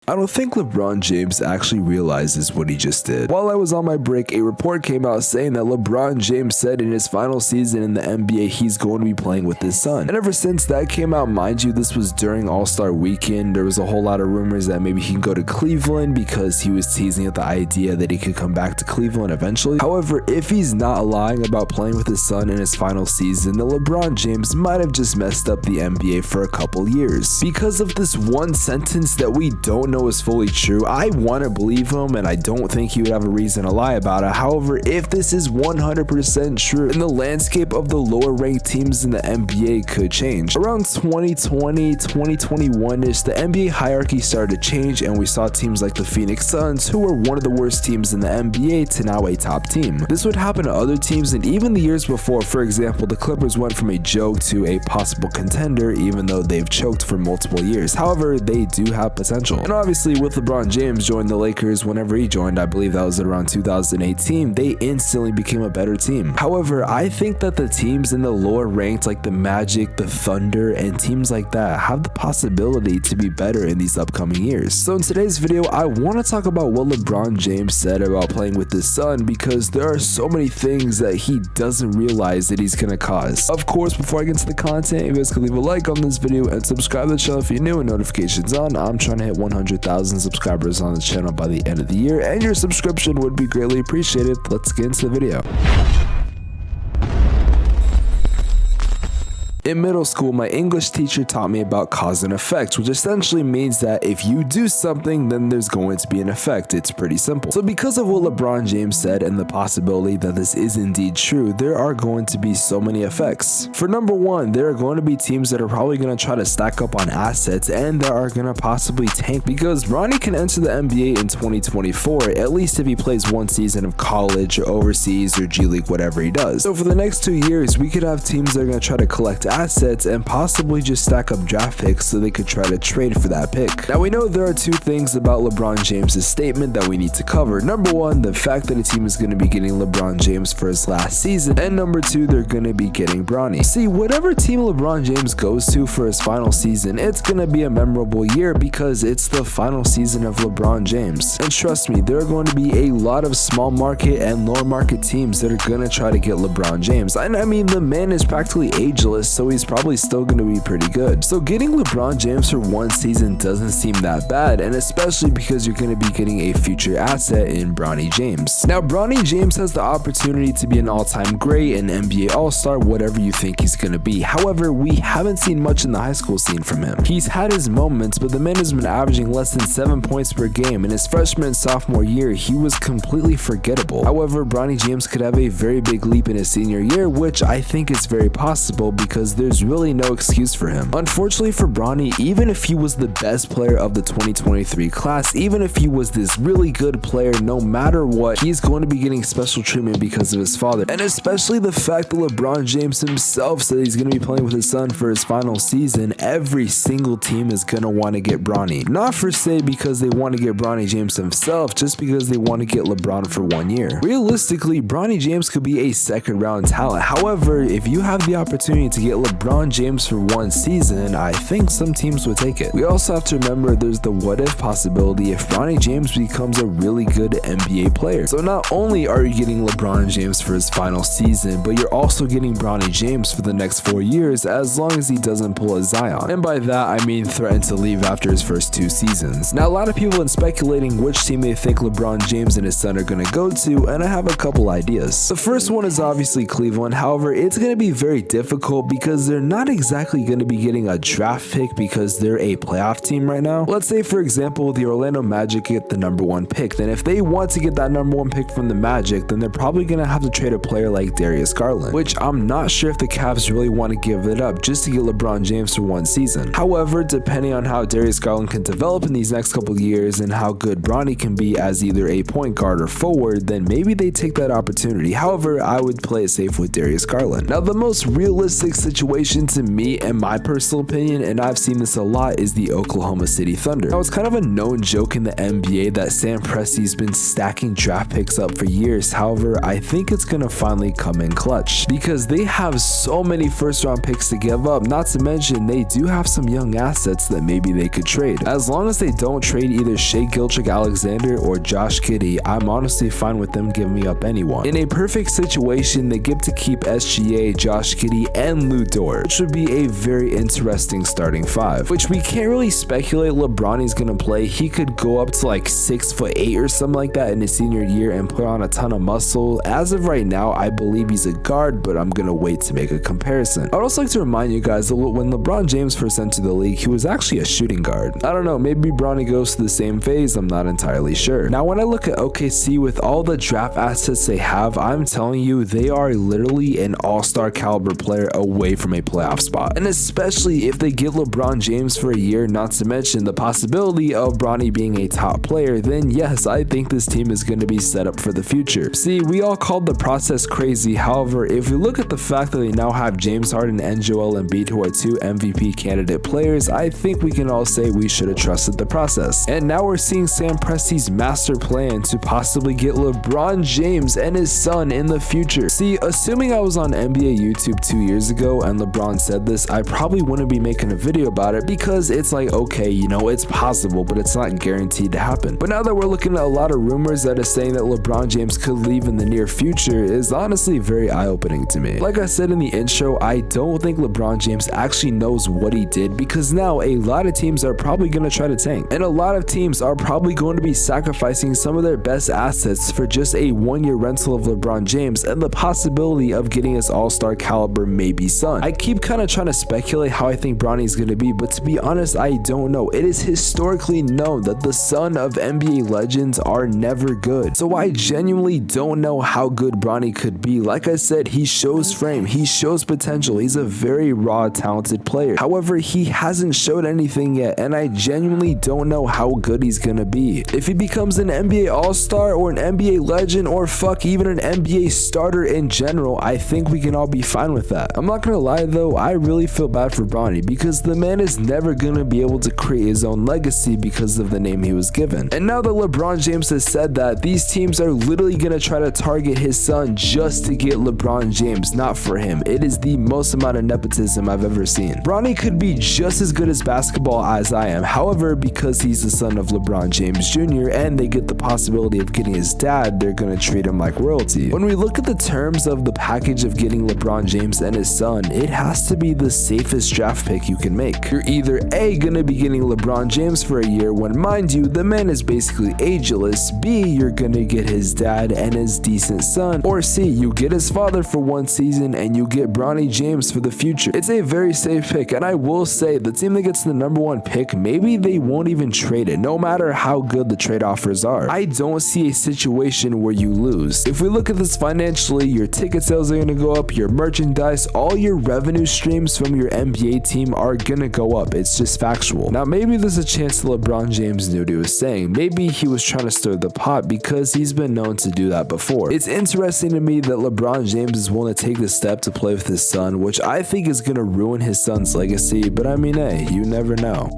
I don't think LeBron James actually realizes what he just did. While I was on my break, a report came out saying that LeBron James said in his final season in the NBA he's going to be playing with his son. And ever since that came out, mind you, this was during All-Star weekend, there was a whole lot of rumors that maybe he can go to Cleveland because he was teasing at the idea that he could come back to Cleveland eventually. However, if he's not lying about playing with his son in his final season, then LeBron James might have just messed up the NBA for a couple years. Because of this one sentence that we don't know is fully true, I want to believe him and I don't think he would have a reason to lie about it. However, if this is 100% true, then the landscape of the lower ranked teams in the NBA could change. Around 2020, 2021ish, the NBA hierarchy started to change and we saw teams like the Phoenix Suns, who were one of the worst teams in the NBA, to now a top team. This would happen to other teams and even the years before. For example, the Clippers went from a joke to a possible contender even though they've choked for multiple years. However, they do have potential. And obviously with LeBron James joining the Lakers whenever he joined, I believe that was around 2018, they instantly became a better team. However, I think that the teams in the lower ranked like the Magic, the Thunder, and teams like that have the possibility to be better in these upcoming years. So in today's video, I want to talk about what LeBron James said about playing with his son because there are so many things that he doesn't realize that he's going to cause. Of course, before I get into the content, you guys can leave a like on this video and subscribe to the channel if you're new and notifications on. I'm trying to hit 100,000 subscribers on the channel by the end of the year, and your subscription would be greatly appreciated. Let's get into the video. In middle school, my English teacher taught me about cause and effect, which essentially means that if you do something, then there's going to be an effect. It's pretty simple. So because of what LeBron James said and the possibility that this is indeed true, there are going to be so many effects. For number one, there are going to be teams that are probably going to try to stack up on assets and that are going to possibly tank because Bronny can enter the NBA in 2024, at least if he plays one season of college or overseas or G League, whatever he does. So for the next 2 years, we could have teams that are going to try to collect assets and possibly just stack up draft picks so they could try to trade for that pick. Now we know there are two things about LeBron James's statement that we need to cover. Number one, the fact that a team is going to be getting LeBron James for his last season, and number two, they're going to be getting Bronny. See, whatever team LeBron James goes to for his final season, it's going to be a memorable year because it's the final season of LeBron James. And trust me, there are going to be a lot of small market and lower market teams that are going to try to get LeBron James. And I mean, the man is practically ageless, so he's probably still going to be pretty good. So getting LeBron James for one season doesn't seem that bad, and especially because you're going to be getting a future asset in Bronny James. Now, Bronny James has the opportunity to be an all-time great, an NBA All-Star, whatever you think he's going to be. However, we haven't seen much in the high school scene from him. He's had his moments, but the man has been averaging less than 7 points per game. In his freshman and sophomore year, he was completely forgettable. However, Bronny James could have a very big leap in his senior year, which I think is very possible because there's really no excuse for him. Unfortunately for Bronny, even if he was the best player of the 2023 class, even if he was this really good player, no matter what, he's going to be getting special treatment because of his father. And especially the fact that LeBron James himself said he's going to be playing with his son for his final season, every single team is going to want to get Bronny. Not for say because they want to get Bronny James himself, just because they want to get LeBron for 1 year. Realistically, Bronny James could be a second round talent. However, if you have the opportunity to get LeBron James for one season, I think some teams would take it. We also have to remember there's the what if possibility if Bronny James becomes a really good NBA player. So not only are you getting LeBron James for his final season, but you're also getting Bronny James for the next 4 years as long as he doesn't pull a Zion. And by that, I mean threaten to leave after his first 2 seasons. Now, a lot of people have been speculating which team they think LeBron James and his son are going to go to, and I have a couple ideas. The first one is obviously Cleveland. However, it's going to be very difficult because they're not exactly going to be getting a draft pick because they're a playoff team right now. Let's say, for example, the Orlando Magic get the number 1 pick. Then if they want to get that number 1 pick from the Magic, then they're probably going to have to trade a player like Darius Garland, which I'm not sure if the Cavs really want to give it up just to get LeBron James for 1 season. However, depending on how Darius Garland can develop in these next couple of years and how good Bronny can be as either a point guard or forward, then maybe they take that opportunity. However, I would play it safe with Darius Garland. Now, the most realistic situation situation to me, and my personal opinion, and I've seen this a lot, is the Oklahoma City Thunder. Now, it's kind of a known joke in the NBA that Sam Presti's been stacking draft picks up for years. However, I think it's gonna finally come in clutch because they have so many first round picks to give up, not to mention they do have some young assets that maybe they could trade. As long as they don't trade either Shai Gilgeous-Alexander or Josh Giddey, I'm honestly fine with them giving up anyone. In a perfect situation, they get to keep SGA, Josh Giddey, and Lu Dort, which would be a very interesting starting five, which we can't really speculate LeBron is gonna play. He could go up to like 6'8" or something like that in his senior year and put on a ton of muscle. As of right now, I believe he's a guard, but I'm gonna wait to make a comparison. I'd also like to remind you guys that when LeBron James first entered the league, he was actually a shooting guard. I don't know, maybe Bronny goes to the same phase, I'm not entirely sure. Now, when I look at OKC with all the draft assets they have, I'm telling you, they are literally an all-star caliber player away from a playoff spot. And especially if they get LeBron James for a year, not to mention the possibility of Bronny being a top player, then yes, I think this team is going to be set up for the future. See, we all called the process crazy. However, if we look at the fact that they now have James Harden and Joel Embiid, who are two MVP candidate players, I think we can all say we should have trusted the process. And now we're seeing Sam Presti's master plan to possibly get LeBron James and his son in the future. See, assuming I was on NBA YouTube 2 years ago and LeBron said this, I probably wouldn't be making a video about it because it's like, okay, you know, it's possible, but it's not guaranteed to happen. But now that we're looking at a lot of rumors that are saying that LeBron James could leave in the near future, is honestly very eye-opening to me. Like I said in the intro, I don't think LeBron James actually knows what he did, because now a lot of teams are probably going to try to tank, and a lot of teams are probably going to be sacrificing some of their best assets for just a one-year rental of LeBron James and the possibility of getting his all-star caliber maybe son. I keep kind of trying to speculate how I think Bronny's going to be, but to be honest, I don't know. It is historically known that the son of NBA legends are never good, so I genuinely don't know how good Bronny could be. Like I said, he shows frame, he shows potential, he's a very raw, talented player. However, he hasn't showed anything yet, and I genuinely don't know how good he's gonna be. If he becomes an NBA All-Star or an NBA legend, or fuck, even an NBA starter in general, I think we can all be fine with that. I'm not gonna lie though, I really feel bad for Bronny because the man is never gonna be able to create his own legacy because of the name he was given. And now that LeBron James has said that, these teams are literally gonna try to target his son just to get LeBron James, not for him. It is the most amount of nepotism I've ever seen. Bronny could be just as good as basketball as I am. However, because he's the son of LeBron James Jr. and they get the possibility of getting his dad, they're gonna treat him like royalty. When we look at the terms of the package of getting LeBron James and his son, it has to be the safest draft pick you can make. You're either A, gonna be getting LeBron James for a year when, mind you, the man is basically ageless, B, you're gonna get his dad and his decent son, or C, you get his father for one season and you get Bronny James for the future. It's a very safe pick, and I will say the team that gets the number one pick, maybe they won't even trade it, no matter how good the trade offers are. I don't see a situation where you lose. If we look at this financially, your ticket sales are going to go up, your merchandise, all your revenue streams from your NBA team are going to go up. It's just factual. Now, maybe there's a chance that LeBron James knew what he was saying. Maybe he was trying to stir the pot because he's been known to do that before. It's interesting to me that LeBron James is willing to take the step to play with his son, which I think is going to ruin his son's legacy, but I mean, hey, you never know.